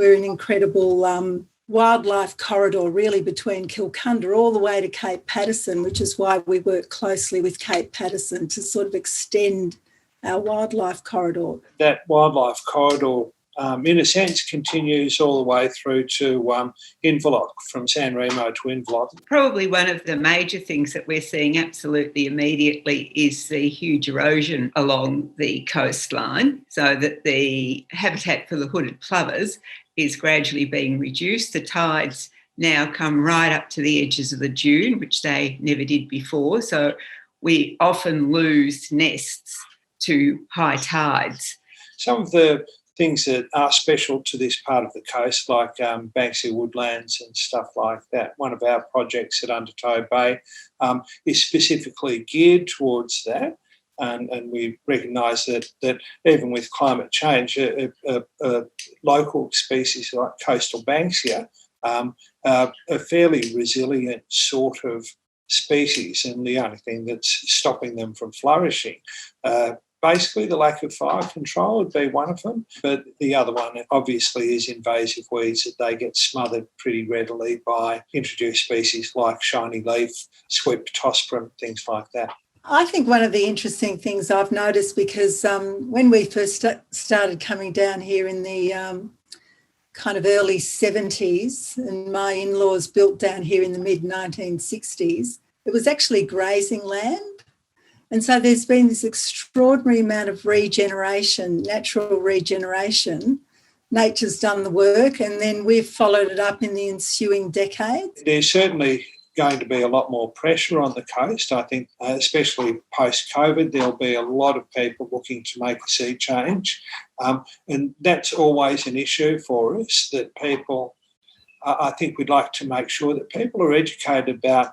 we're an incredible wildlife corridor really between Kilcunda all the way to Cape Paterson, which is why we work closely with Cape Paterson to sort of extend our wildlife corridor. That wildlife corridor, in a sense, continues all the way through to Inverloch, from San Remo to Inverloch. Probably one of the major things that we're seeing absolutely immediately is the huge erosion along the coastline, so that the habitat for the hooded plovers is gradually being reduced. The tides now come right up to the edges of the dune, which they never did before. So we often lose nests to high tides. Some of the things that are special to this part of the coast, like Banksia woodlands and stuff like that. One of our projects at Undertow Bay is specifically geared towards that. And we recognise that even with climate change, a local species like coastal Banksia are a fairly resilient sort of species, and the only thing that's stopping them from flourishing, basically the lack of fire control would be one of them. But the other one obviously is invasive weeds, that they get smothered pretty readily by introduced species like shiny leaf, sweet pittosporum, things like that. I think one of the interesting things I've noticed, because when we first started coming down here in the kind of early 70s, and my in-laws built down here in the mid-1960s, it was actually grazing land. And so there's been this extraordinary amount of regeneration, natural regeneration. Nature's done the work, and then we've followed it up in the ensuing decades. There's certainly going to be a lot more pressure on the coast. I think, especially post-COVID, there'll be a lot of people looking to make a sea change. And that's always an issue for us, that people, I think we'd like to make sure that people are educated about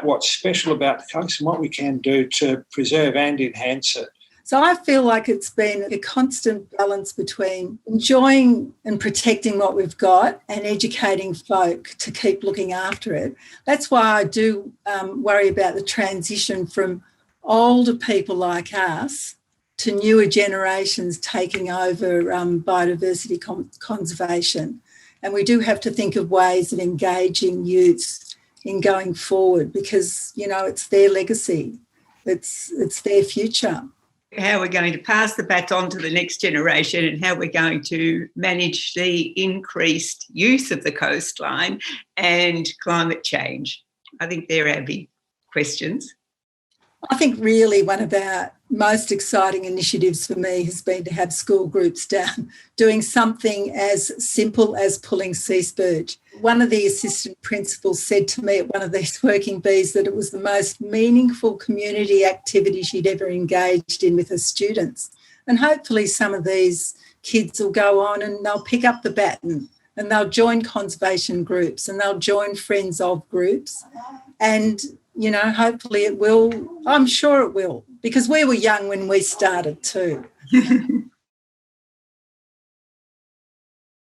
what's special about the coast and what we can do to preserve and enhance it. So I feel like it's been a constant balance between enjoying and protecting what we've got and educating folk to keep looking after it. That's why I do worry about the transition from older people like us to newer generations taking over biodiversity conservation. And we do have to think of ways of engaging youth in going forward, because, you know, it's their legacy, it's their future. How we're going to pass the baton to the next generation, and how we're going to manage the increased use of the coastline and climate change. I think they're our big questions. I think really one of our most exciting initiatives for me has been to have school groups down doing something as simple as pulling sea spurge. One of the assistant principals said to me at one of these working bees that it was the most meaningful community activity she'd ever engaged in with her students. And hopefully some of these kids will go on and they'll pick up the baton and they'll join conservation groups and they'll join friends of groups. And, you know, hopefully it will. I'm sure it will, because we were young when we started too.